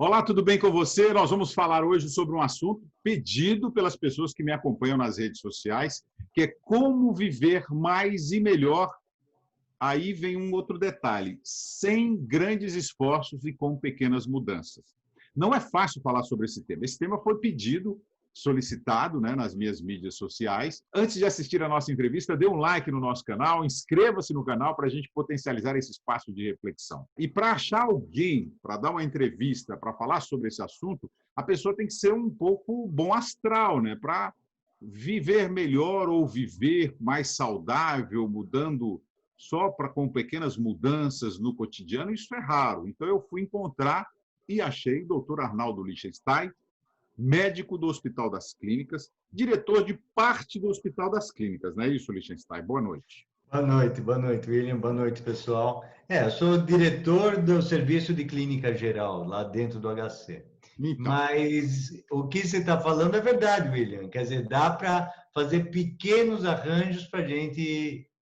Olá, tudo bem com você? Nós vamos falar hoje sobre um assunto pedido pelas pessoas que me acompanham nas redes sociais, que é como viver mais e melhor. Aí vem um outro detalhe, sem grandes esforços e com pequenas mudanças. Não é fácil falar sobre esse tema. Esse tema foi pedido, solicitado, né, nas minhas mídias sociais. Antes de assistir a nossa entrevista, dê um like no nosso canal, inscreva-se no canal para a gente potencializar esse espaço de reflexão. E para achar alguém, para dar uma entrevista, para falar sobre esse assunto, a pessoa tem que ser um pouco bom astral, né, para viver melhor ou viver mais saudável, mudando só com pequenas mudanças no cotidiano, isso é raro. Então, eu fui encontrar e achei o Dr. Arnaldo Lichtenstein, médico do Hospital das Clínicas, diretor de parte do Hospital das Clínicas, não é isso, Lichtenstein? Boa noite. Boa noite, William. Boa noite, pessoal. Eu sou diretor do Serviço de Clínica Geral, lá dentro do HC. Então, Mas o que você está falando é verdade, William. Quer dizer, dá para fazer pequenos arranjos para a gente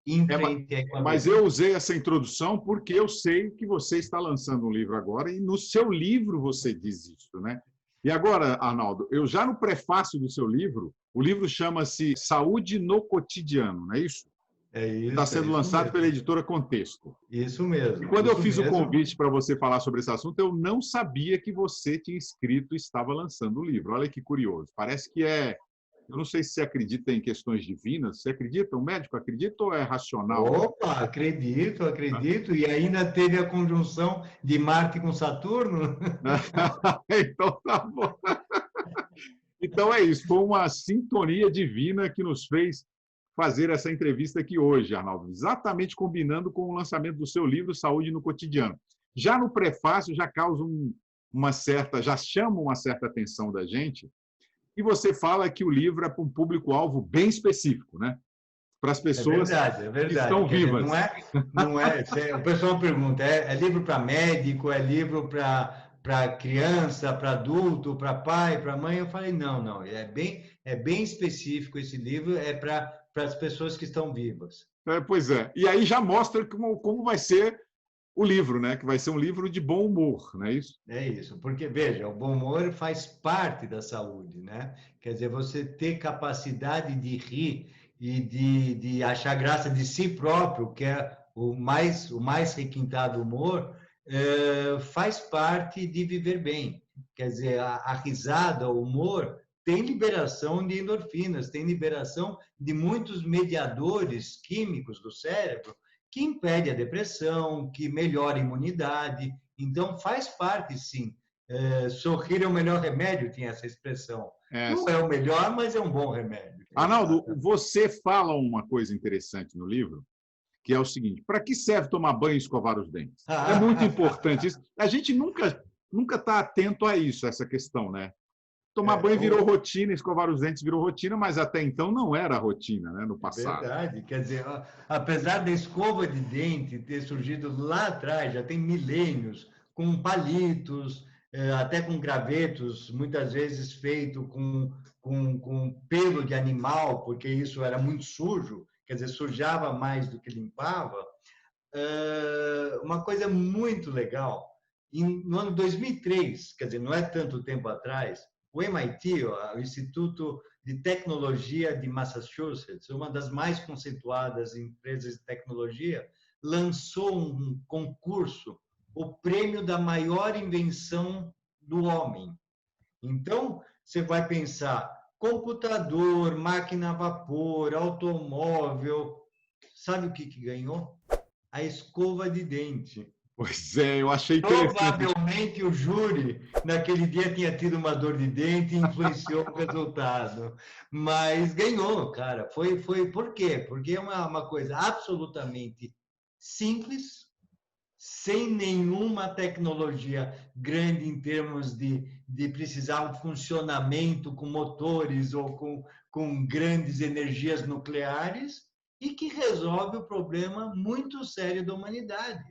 ir em frente aí com a mas vida. eu usei essa introdução porque eu sei que você está lançando um livro agora e no seu livro você diz isso, né? E agora, Arnaldo, eu já no prefácio do seu livro, o livro chama-se Saúde no Cotidiano, não é isso? É Está isso, é sendo isso lançado pela mesmo. editora Contexto. Isso E mesmo, quando eu isso fiz o mesmo. convite para você falar sobre esse assunto, eu não sabia que você tinha escrito e estava lançando o livro. Olha que curioso. Parece que é... Eu não sei se você acredita em questões divinas. Você acredita? Um médico acredita ou é racional? Opa, acredito. E ainda teve a conjunção de Marte com Saturno. Então tá bom. Então é isso. Foi uma sintonia divina que nos fez fazer essa entrevista aqui hoje, Arnaldo. Exatamente combinando com o lançamento do seu livro Saúde no Cotidiano. Já no prefácio já causa já chama uma certa atenção da gente. E você fala que o livro é para um público-alvo bem específico, né? Para as pessoas É que verdade. estão Quer dizer, vivas. não é. O pessoal pergunta: é livro para médico, é livro para criança, para adulto, para pai, para mãe? Eu falei: não. É bem específico esse livro, é para as pessoas que estão vivas. Pois é. E aí já mostra como vai ser o livro, né? Que vai ser um livro de bom humor, não é isso? É isso, porque veja, o bom humor faz parte da saúde, né? Quer dizer, você ter capacidade de rir e de achar graça de si próprio, que é o mais requintado humor, faz parte de viver bem. Quer dizer, a risada, o humor, tem liberação de endorfinas, tem liberação de muitos mediadores químicos do cérebro que impede a depressão, que melhora a imunidade. Então, faz parte, sim. Sorrir é o melhor remédio, tinha essa expressão. É, Não é o melhor, mas é um bom remédio. Arnaldo, Exatamente. você fala uma coisa interessante no livro, que é o seguinte: para que serve tomar banho e escovar os dentes? É muito importante isso. A gente nunca está atento a isso, a essa questão, né? Tomar banho virou rotina, escovar os dentes virou rotina, mas até então não era rotina, né, no É passado. verdade. Quer dizer, apesar da escova de dente ter surgido lá atrás, já tem milênios, com palitos, até com gravetos, muitas vezes feito com pelo de animal, porque isso era muito sujo, quer dizer, sujava mais do que limpava. Uma coisa muito legal, no ano 2003, quer dizer, não é tanto tempo atrás, o MIT, o Instituto de Tecnologia de Massachusetts, uma das mais conceituadas empresas de tecnologia, lançou um concurso, o prêmio da maior invenção do homem. Então, você vai pensar computador, máquina a vapor, automóvel, sabe o que ganhou? A escova de dente. Pois é, eu achei interessante. Provavelmente o júri, naquele dia, tinha tido uma dor de dente e influenciou o resultado. Mas ganhou, cara. Foi por quê? Porque é uma coisa absolutamente simples, sem nenhuma tecnologia grande em termos de precisar um funcionamento com motores ou com grandes energias nucleares, e que resolve o problema muito sério da humanidade.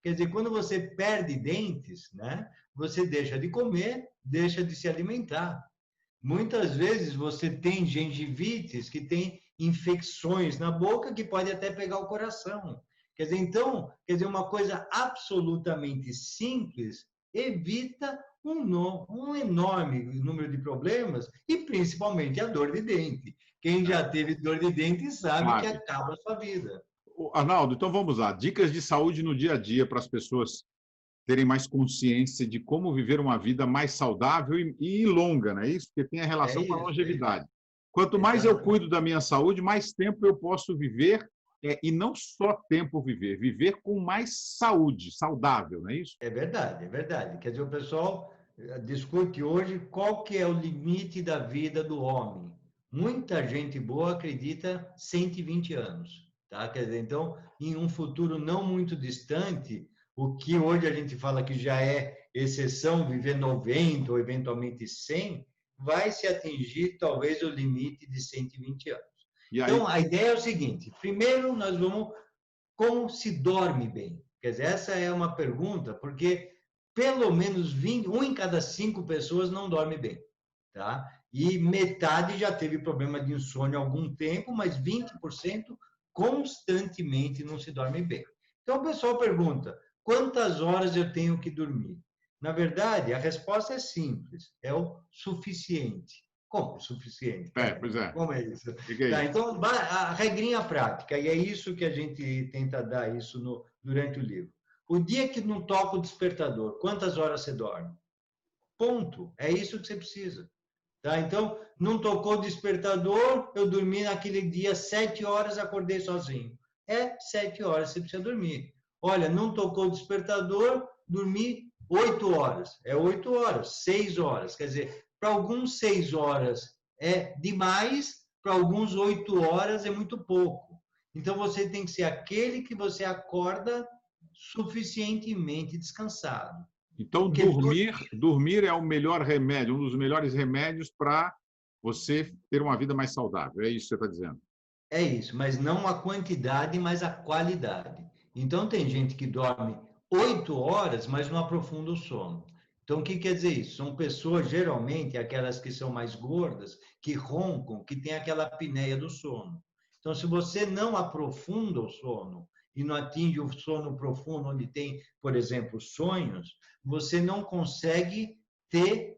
Quer dizer, quando você perde dentes, né, você deixa de comer, deixa de se alimentar. Muitas vezes você tem gengivites, que tem infecções na boca, que pode até pegar o coração. Quer dizer, então, uma coisa absolutamente simples evita um enorme número de problemas e principalmente a dor de dente. Quem já teve dor de dente sabe que acaba a sua vida. Arnaldo, então vamos lá. Dicas de saúde no dia a dia para as pessoas terem mais consciência de como viver uma vida mais saudável e longa, não é isso? Porque tem a relação com a longevidade. Quanto mais eu cuido da minha saúde, mais tempo eu posso viver, e não só tempo viver com mais saúde, saudável, não é isso? É verdade, é verdade. Quer dizer, o pessoal discute hoje qual que é o limite da vida do homem. Muita gente boa acredita 120 anos. Tá? Quer dizer, então, em um futuro não muito distante, o que hoje a gente fala que já é exceção, viver 90 ou eventualmente 100, vai se atingir talvez o limite de 120 anos. E aí... Então, a ideia é o seguinte: primeiro, nós vamos como se dorme bem. Quer dizer, essa é uma pergunta, porque pelo menos 1 em cada 5 pessoas não dorme bem. Tá? E metade já teve problema de insônia há algum tempo, mas 20% constantemente não se dorme bem. Então, o pessoal pergunta, quantas horas eu tenho que dormir? Na verdade, a resposta é simples, é o suficiente. Como o suficiente? Pois é. Como é isso? Tá, então, a regrinha prática, e é isso que a gente tenta dar isso durante o livro. O dia que não toca o despertador, quantas horas você dorme? Ponto. É isso que você precisa. Tá? Então, não tocou o despertador, eu dormi naquele dia 7 horas, acordei sozinho. 7 horas, você precisa dormir. Olha, não tocou o despertador, dormi 8 horas. 8 horas, 6 horas. Quer dizer, para alguns 6 horas é demais, para alguns 8 horas é muito pouco. Então, você tem que ser aquele que você acorda suficientemente descansado. Então, dormir é o melhor remédio, um dos melhores remédios para você ter uma vida mais saudável. É isso que você está dizendo. É isso, mas não a quantidade, mas a qualidade. Então, tem gente que dorme 8 horas, mas não aprofunda o sono. Então, o que quer dizer isso? São pessoas, geralmente, aquelas que são mais gordas, que roncam, que têm aquela apneia do sono. Então, se você não aprofunda o sono e não atinge o sono profundo, onde tem, por exemplo, sonhos, você não consegue ter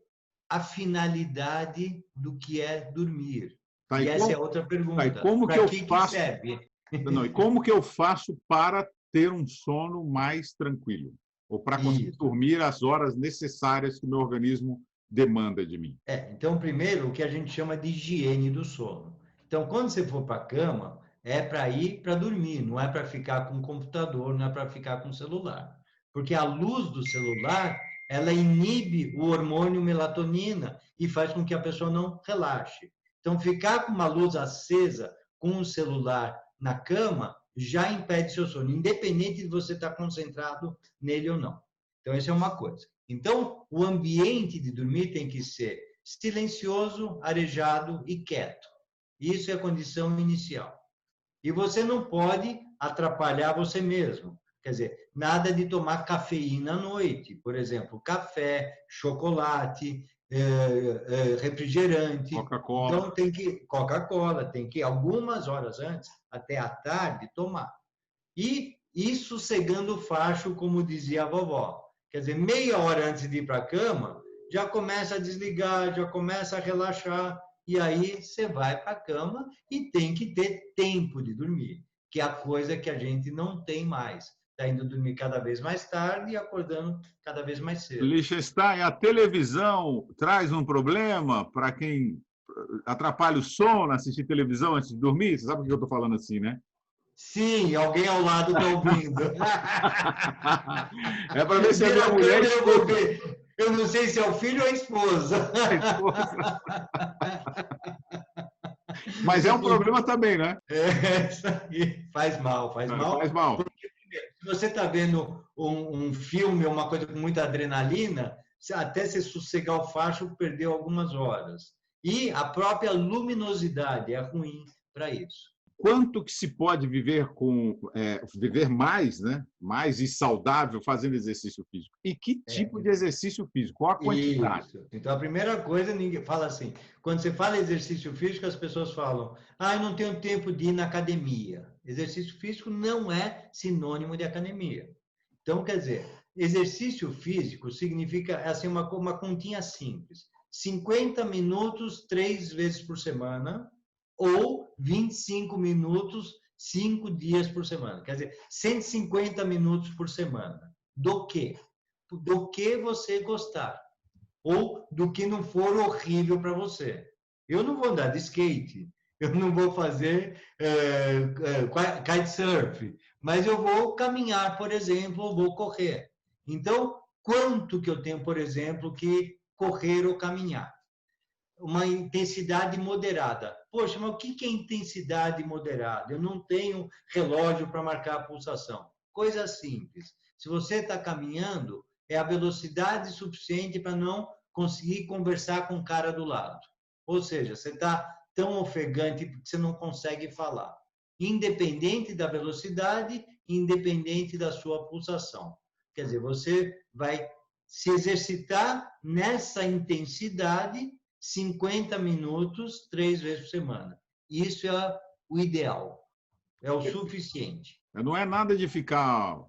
a finalidade do que é dormir. Tá, e essa é outra pergunta. E como que eu faço? Serve? Não, e como que eu faço para ter um sono mais tranquilo? Ou para conseguir dormir as horas necessárias que o meu organismo demanda de mim? Então, primeiro, o que a gente chama de higiene do sono. Então, quando você for para a cama, é para ir para dormir, não é para ficar com o computador, não é para ficar com o celular. Porque a luz do celular, ela inibe o hormônio melatonina e faz com que a pessoa não relaxe. Então, ficar com uma luz acesa com o celular na cama já impede seu sono, independente de você estar concentrado nele ou não. Então, essa é uma coisa. Então, o ambiente de dormir tem que ser silencioso, arejado e quieto. Isso é a condição inicial. E você não pode atrapalhar você mesmo. Quer dizer, nada de tomar cafeína à noite, por exemplo, café, chocolate, refrigerante. Coca-Cola. Então, Coca-Cola, tem que algumas horas antes, até à tarde, tomar. E isso sossegando o facho, como dizia a vovó. Quer dizer, meia hora antes de ir para a cama, já começa a desligar, já começa a relaxar, e aí você vai para a cama e tem que ter tempo de dormir, que é a coisa que a gente não tem mais. Está indo dormir cada vez mais tarde e acordando cada vez mais cedo. Liechtenstein, a televisão traz um problema para quem atrapalha o sono, assistir televisão antes de dormir? Você sabe por que eu estou falando assim, né? Sim, alguém ao lado está ouvindo. É para ver se a minha mulher escuta. Eu não sei se é o filho ou a esposa. Mas é um problema também, né? Isso aí. Faz mal. Faz mal. Porque, se você está vendo um filme, uma coisa com muita adrenalina, até você sossegar o facho, perdeu algumas horas. E a própria luminosidade é ruim para isso. Quanto que se pode viver viver mais, né? Mais e saudável fazendo exercício físico? E que tipo de exercício físico? Qual a quantidade? Isso. Então, a primeira coisa, ninguém fala assim, quando você fala exercício físico, as pessoas falam, eu não tenho tempo de ir na academia. Exercício físico não é sinônimo de academia. Então, quer dizer, exercício físico significa assim, uma continha simples. 50 minutos 3 vezes por semana ou 25 minutos 5 dias por semana. Quer dizer, 150 minutos por semana. Do quê? Do que você gostar. Ou do que não for horrível para você. Eu não vou andar de skate, eu não vou fazer kitesurf, mas eu vou caminhar, por exemplo, ou vou correr. Então, quanto que eu tenho, por exemplo, que correr ou caminhar? Uma intensidade moderada. Poxa, mas o que é intensidade moderada? Eu não tenho relógio para marcar a pulsação. Coisa simples. Se você está caminhando, é a velocidade suficiente para não conseguir conversar com o cara do lado. Ou seja, você está tão ofegante que você não consegue falar. Independente da velocidade, independente da sua pulsação. Quer dizer, você vai se exercitar nessa intensidade 50 minutos, 3 vezes por semana. Isso é o ideal, é o suficiente. Não é nada de ficar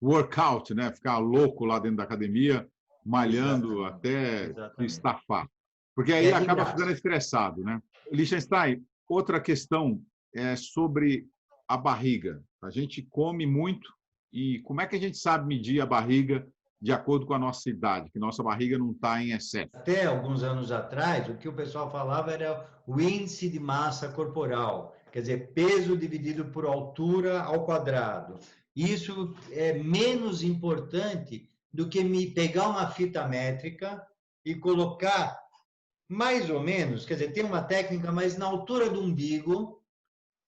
workout, né? Ficar louco lá dentro da academia, malhando até estafar. Porque aí acaba ficando estressado, né? Lichtenstein, outra questão é sobre a barriga. A gente come muito e como é que a gente sabe medir a barriga de acordo com a nossa idade, que nossa barriga não está em excesso? Até alguns anos atrás, o que o pessoal falava era o índice de massa corporal, quer dizer, peso dividido por altura ao quadrado. Isso é menos importante do que me pegar uma fita métrica e colocar mais ou menos, quer dizer, tem uma técnica, mas na altura do umbigo,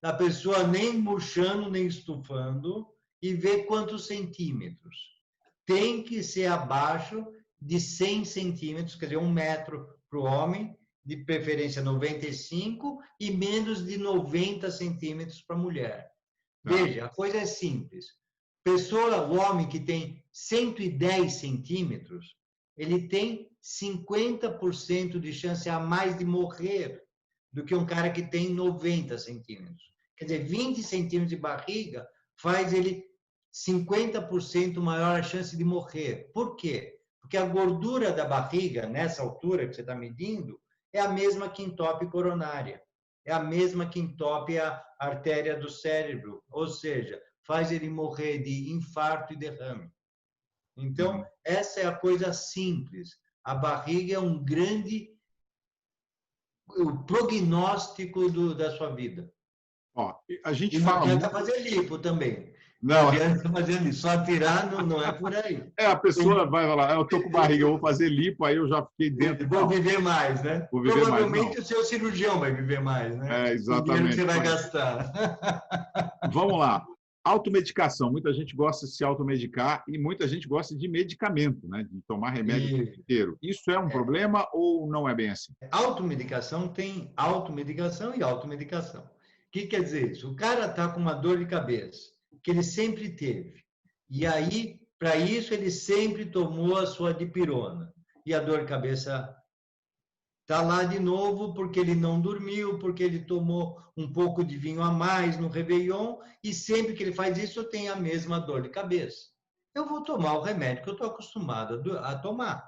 da pessoa nem murchando, nem estufando, e ver quantos centímetros. Tem que ser abaixo de 100 centímetros, quer dizer, 1 metro para o homem, de preferência 95, e menos de 90 centímetros para a mulher. Veja, a coisa é simples. O homem que tem 110 centímetros, ele tem 50% de chance a mais de morrer do que um cara que tem 90 centímetros. Quer dizer, 20 centímetros de barriga faz ele 50% maior a chance de morrer. Por quê? Porque a gordura da barriga, nessa altura que você está medindo, é a mesma que entope coronária, é a mesma que entope a artéria do cérebro, ou seja, faz ele morrer de infarto e derrame. Então, essa é a coisa simples. A barriga é um grande prognóstico da sua vida. Ó, a gente e não fala adianta muito... fazer lipo também. Não adianta fazer lipo. Só tirar não é por aí. A pessoa vai falar, eu estou com barriga, eu vou fazer lipo, aí eu já fiquei dentro. Vou viver mais, né? Vou viver Provavelmente mais, o seu cirurgião vai viver mais, né? Exatamente. O dinheiro que você vai gastar. Vamos lá. Automedicação. Muita gente gosta de se automedicar e muita gente gosta de medicamento, né? De tomar remédio o tempo inteiro. Isso é um problema ou não é bem assim? Automedicação tem automedicação e automedicação. O que quer dizer isso? O cara está com uma dor de cabeça, que ele sempre teve. E aí, para isso, ele sempre tomou a sua dipirona. E a dor de cabeça está lá de novo porque ele não dormiu, porque ele tomou um pouco de vinho a mais no Réveillon, e sempre que ele faz isso, eu tenho a mesma dor de cabeça. Eu vou tomar o remédio que eu estou acostumado a tomar.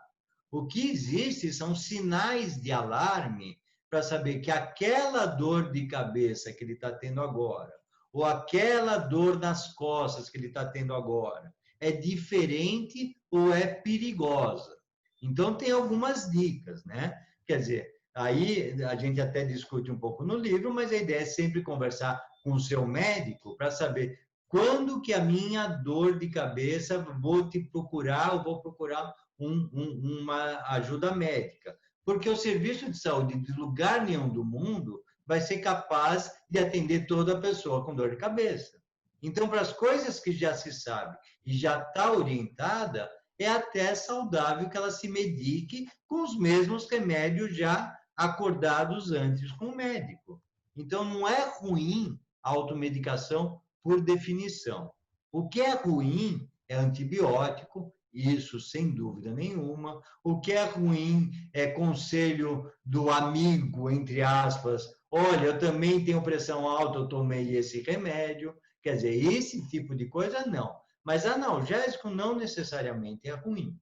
O que existe são sinais de alarme para saber que aquela dor de cabeça que ele está tendo agora, ou aquela dor nas costas que ele está tendo agora, é diferente ou é perigosa. Então, tem algumas dicas, né? Quer dizer, aí a gente até discute um pouco no livro, mas a ideia é sempre conversar com o seu médico para saber quando que a minha dor de cabeça vou te procurar ou vou procurar uma ajuda médica. Porque o serviço de saúde de lugar nenhum do mundo vai ser capaz de atender toda a pessoa com dor de cabeça. Então, para as coisas que já se sabe e já está orientada, é até saudável que ela se medique com os mesmos remédios já acordados antes com o médico. Então, não é ruim a automedicação por definição. O que é ruim é antibiótico, isso sem dúvida nenhuma. O que é ruim é conselho do amigo, entre aspas, olha, eu também tenho pressão alta, eu tomei esse remédio. Quer dizer, esse tipo de coisa não. Mas analgésico não necessariamente é ruim.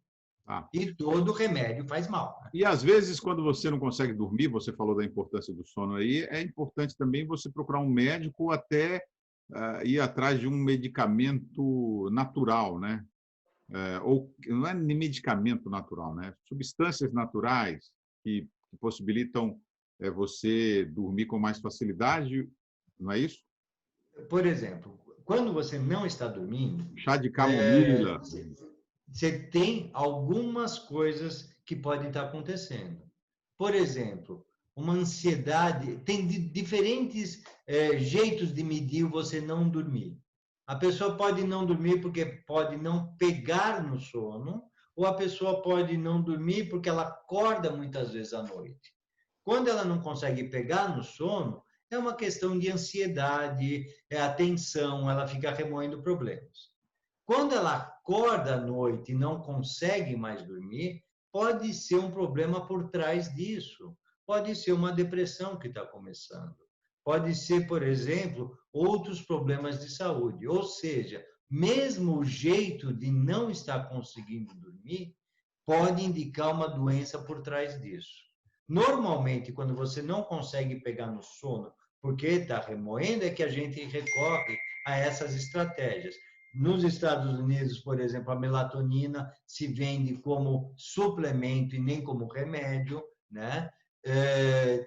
Tá. E todo remédio faz mal. E às vezes, quando você não consegue dormir, você falou da importância do sono aí, é importante também você procurar um médico ou até ir atrás de um medicamento natural, né? Ou não é nem medicamento natural, né? Substâncias naturais que possibilitam você dormir com mais facilidade, não é isso? Por exemplo, quando você não está dormindo, Chá de é, camomila. você tem algumas coisas que podem estar acontecendo. Por exemplo, uma ansiedade, tem diferentes jeitos de medir você não dormir. A pessoa pode não dormir porque pode não pegar no sono, ou a pessoa pode não dormir porque ela acorda muitas vezes à noite. Quando ela não consegue pegar no sono, é uma questão de ansiedade, é a tensão, ela fica remoendo problemas. Quando ela acorda à noite e não consegue mais dormir, pode ser um problema por trás disso. Pode ser uma depressão que está começando. Pode ser, por exemplo, outros problemas de saúde. Ou seja, mesmo o jeito de não estar conseguindo dormir pode indicar uma doença por trás disso. Normalmente, quando você não consegue pegar no sono porque está remoendo, é que a gente recorre a essas estratégias. Nos Estados Unidos, por exemplo, a melatonina se vende como suplemento e nem como remédio, né?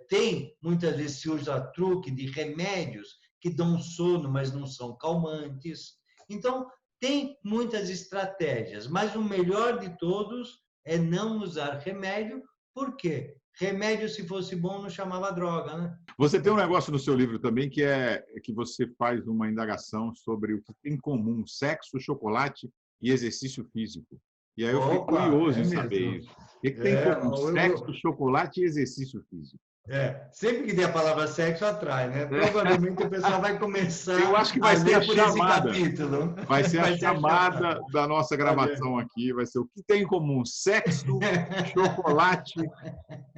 Tem, muitas vezes se usa truque de remédios que dão sono, mas não são calmantes. Então, tem muitas estratégias, mas o melhor de todos é não usar remédio. Por quê? Remédio, se fosse bom, não chamava droga, né? Você tem um negócio no seu livro também que é que você faz uma indagação sobre o que tem em comum sexo, chocolate e exercício físico. E aí eu fiquei Opa, curioso é em saber mesmo. isso. O que tem em É, comum sexo, chocolate e exercício físico? sempre que tem a palavra sexo atrai, né? Provavelmente o pessoal vai Eu acho começar que a vai ser a ler por esse chamada. capítulo. Vai ser a Vai ser a chamada. chamada da nossa Olha. gravação aqui. Vai ser o que tem em comum sexo, chocolate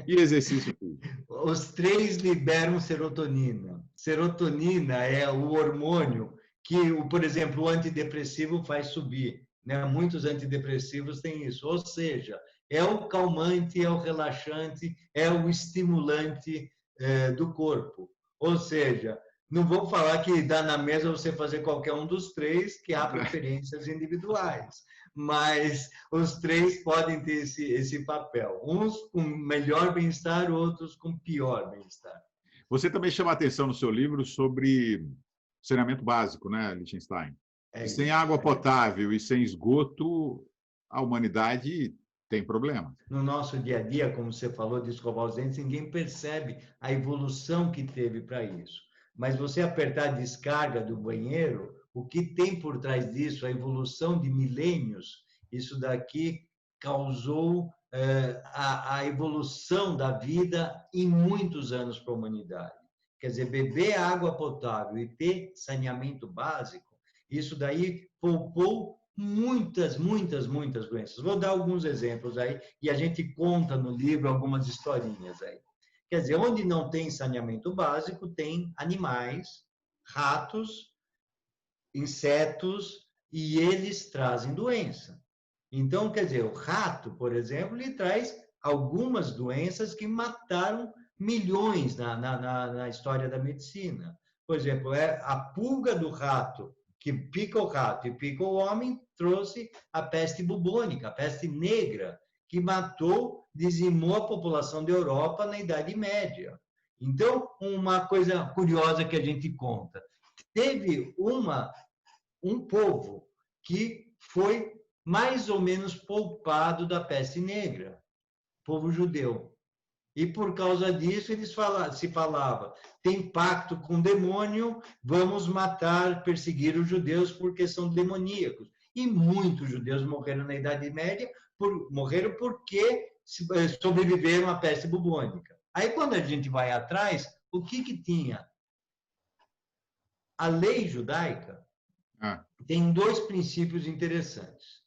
e exercício físico. Os três liberam serotonina. Serotonina é o hormônio que, por exemplo, o antidepressivo faz subir, né? Muitos antidepressivos têm isso. Ou seja, é o calmante, é o relaxante, é o estimulante do corpo. Ou seja, não vou falar que dá na mesa você fazer qualquer um dos três, que há preferências individuais. Mas os três podem ter esse papel. Uns com melhor bem-estar, outros com pior bem-estar. Você também chama a atenção no seu livro sobre saneamento básico, né, Liechtenstein? É E sem isso. água potável e sem esgoto, a humanidade tem problema. No nosso dia a dia, como você falou de escovar os dentes, ninguém percebe a evolução que teve para isso. Mas você apertar a descarga do banheiro, o que tem por trás disso, a evolução de milênios, isso daqui causou a evolução da vida em muitos anos para a humanidade. Quer dizer, beber água potável e ter saneamento básico, isso daí poupou muitas doenças. Vou dar alguns exemplos aí e a gente conta no livro algumas historinhas aí. Quer dizer, onde não tem saneamento básico, tem animais, ratos, insetos, e eles trazem doença. Então, quer dizer, o rato, por exemplo, ele traz algumas doenças que mataram milhões na história da medicina. Por exemplo, a pulga do rato, que pica o rato e pica o homem, trouxe a peste bubônica, a peste negra, que matou, dizimou a população da Europa na Idade Média. Então, uma coisa curiosa que a gente conta, teve um povo que foi mais ou menos poupado da peste negra, povo judeu. E por causa disso se falava, tem pacto com o demônio, vamos matar, perseguir os judeus porque são demoníacos. E muitos judeus morreram na Idade Média, morreram porque sobreviveram à peste bubônica. Aí quando a gente vai atrás, o que tinha? A lei judaica tem dois princípios interessantes.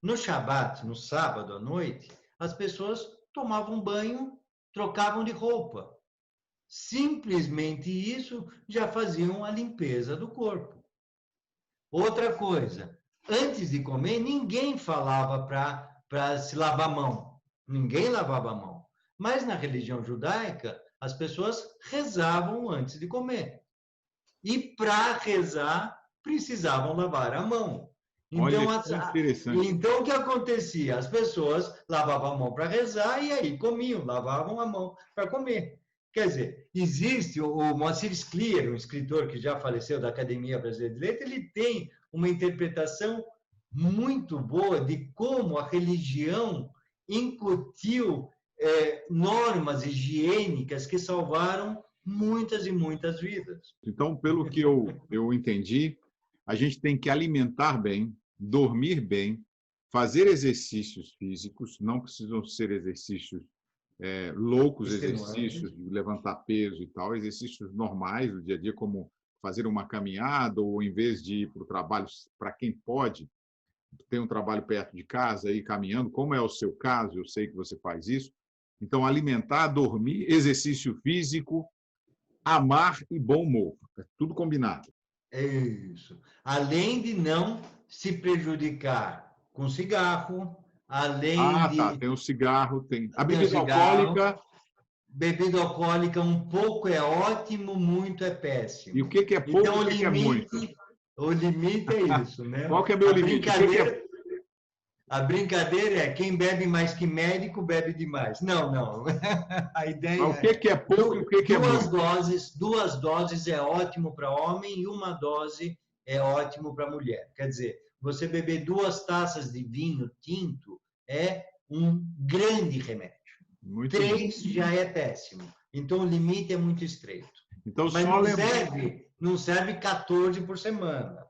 No Shabat, no sábado à noite, as pessoas tomavam banho, trocavam de roupa. Simplesmente isso já faziam a limpeza do corpo. Outra coisa, antes de comer, ninguém falava para se lavar a mão. Ninguém lavava a mão. Mas na religião judaica, as pessoas rezavam antes de comer. E para rezar, precisavam lavar a mão. Olha Então, que interessante. então, o que acontecia? As pessoas lavavam a mão para rezar e aí comiam, lavavam a mão para comer. Quer dizer, existe o Moacir Scliar, um escritor que já faleceu da Academia Brasileira de Letras, ele tem uma interpretação muito boa de como a religião incutiu normas higiênicas que salvaram muitas e muitas vidas. Então, pelo que eu entendi, a gente tem que alimentar bem, dormir bem, fazer exercícios físicos, não precisam ser exercícios loucos, exercícios de levantar peso e tal, exercícios normais do dia a dia, como fazer uma caminhada, ou em vez de ir para o trabalho, para quem pode, tem um trabalho perto de casa, ir caminhando, como é o seu caso, eu sei que você faz isso. Então, alimentar, dormir, exercício físico, amar e bom humor. É tudo combinado. É isso. Além de não se prejudicar com cigarro, além Tá. de Tem o cigarro, tem a ter bebida cigarro, alcoólica. bebida alcoólica um pouco é ótimo, muito é E o péssimo. que é pouco e Então, o que é muito? o limite é isso, né? Qual que é meu limite? O que é... A brincadeira é quem bebe mais que médico bebe demais. Não, não. A Mas o ideia é que é pouco e o que é muito? duas doses é ótimo para homem e uma dose é ótimo para mulher. Quer dizer, você beber 2 taças de vinho tinto é um grande remédio. Muito bem. 3 já é péssimo. Então o limite é muito estreito. Então, Mas só não serve 14 por semana.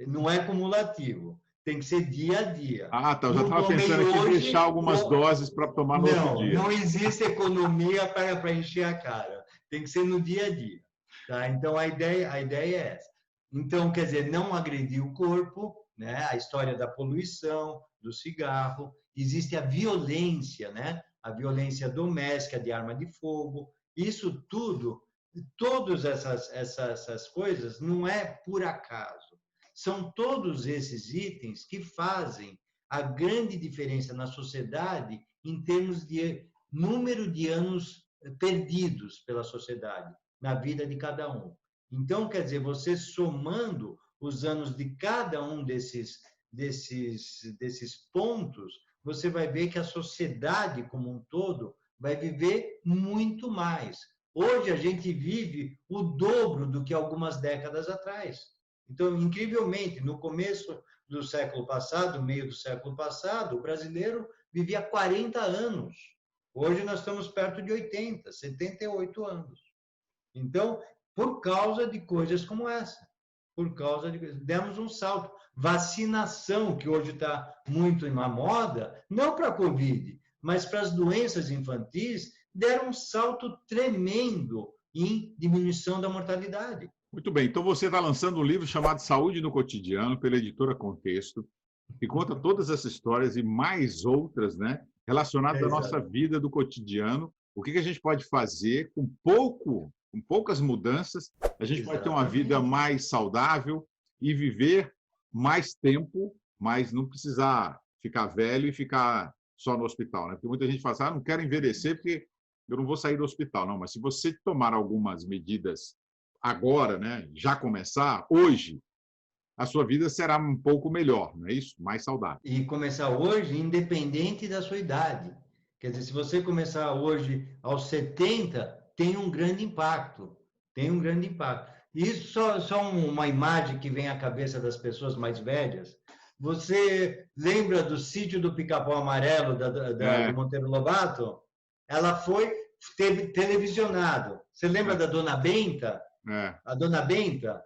Não é cumulativo. Tem que ser dia a dia. tá. Eu já Não estava tomei pensando aqui em deixar hoje. algumas doses para tomar no outro Não, dia. não existe economia para encher a cara. Tem que ser no dia a dia. Tá? Então a ideia é essa. Então, quer dizer, não agredir o corpo, né? A história da poluição, do cigarro, existe a violência, né? A violência doméstica de arma de fogo. Isso tudo, todas essas coisas, não é por acaso. São todos esses itens que fazem a grande diferença na sociedade em termos de número de anos perdidos pela sociedade, na vida de cada um. Então, quer dizer, você somando os anos de cada um desses pontos, você vai ver que a sociedade como um todo vai viver muito mais. Hoje a gente vive o dobro do que algumas décadas atrás. Então, incrivelmente, no começo do século passado, meio do século passado, o brasileiro vivia 40 anos. Hoje nós estamos perto de 80, 78 anos. Então, por causa de coisas como essa, demos um salto. Vacinação, que hoje está muito na moda, não para a Covid, mas para as doenças infantis, deram um salto tremendo em diminuição da mortalidade. Muito bem. Então, você está lançando um livro chamado Saúde no Cotidiano, pela editora Contexto, que conta todas essas histórias e mais outras, né, relacionadas à nossa vida do cotidiano. O que a gente pode fazer com poucas mudanças, a gente pode ter uma vida mais saudável e viver mais tempo, mas não precisar ficar velho e ficar só no hospital, né? Porque muita gente fala assim, não quero envelhecer porque eu não vou sair do hospital. Não, mas se você tomar algumas medidas agora, né, já começar, hoje, a sua vida será um pouco melhor, não é isso? Mais saudável. E começar hoje, independente da sua idade. Quer dizer, se você começar hoje aos 70, tem um grande impacto. Tem um grande impacto. Isso só uma imagem que vem à cabeça das pessoas mais velhas. Você lembra do Sítio do Pica-Pau Amarelo, do Monteiro Lobato? Ela teve televisionado. Você lembra da Dona Benta? A Dona Benta?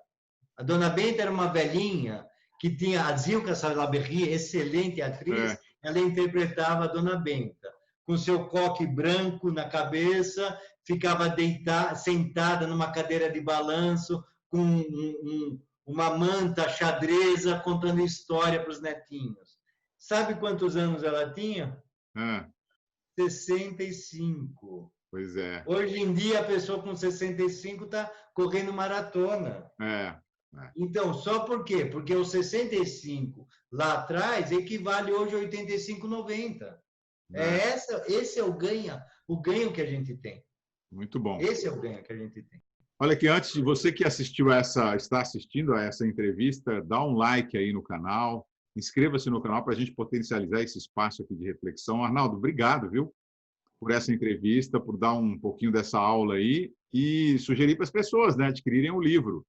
A Dona Benta era uma velhinha que tinha a Zilka Salaberry, excelente atriz, ela interpretava a Dona Benta, com seu coque branco na cabeça, ficava sentada numa cadeira de balanço, com uma manta xadreza, contando história para os netinhos. Sabe quantos anos ela tinha? 65. Pois é. Hoje em dia, a pessoa com 65 está correndo maratona. Então, só por quê? Porque o 65 lá atrás equivale hoje a 85,90. Esse é o ganho que a gente tem. Muito bom. Esse é o ganho que a gente tem. Olha que antes de você que está assistindo a essa entrevista, dá um like aí no canal, inscreva-se no canal para a gente potencializar esse espaço aqui de reflexão. Arnaldo, obrigado, viu, por essa entrevista, por dar um pouquinho dessa aula aí e sugerir para as pessoas, né, adquirirem o livro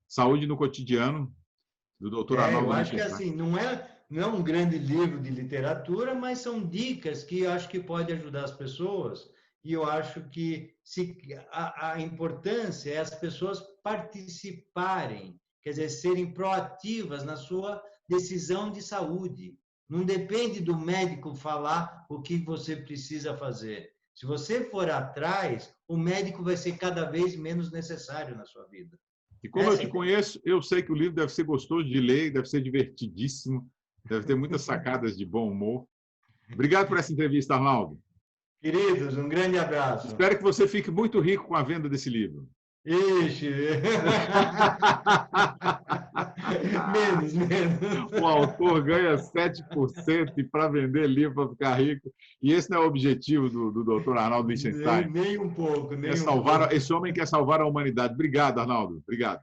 Saúde no Cotidiano, do Dr. Arnaldo Eu acho que Lichtenstein. assim, não é um grande livro de literatura, mas são dicas que eu acho que pode ajudar as pessoas. E eu acho que a importância é as pessoas participarem, quer dizer, serem proativas na sua decisão de saúde. Não depende do médico falar o que você precisa fazer. Se você for atrás, o médico vai ser cada vez menos necessário na sua vida. E como eu te conheço, eu sei que o livro deve ser gostoso de ler, deve ser divertidíssimo, deve ter muitas sacadas de bom humor. Obrigado por essa entrevista, Arnaldo. Queridos, um grande abraço. Espero que você fique muito rico com a venda desse livro. Ixi! menos. O autor ganha 7% e para vender livro para ficar rico. E esse não é o objetivo do Dr. Arnaldo Lichtenstein. Nem um pouco. Esse homem quer salvar a humanidade. Obrigado, Arnaldo. Obrigado.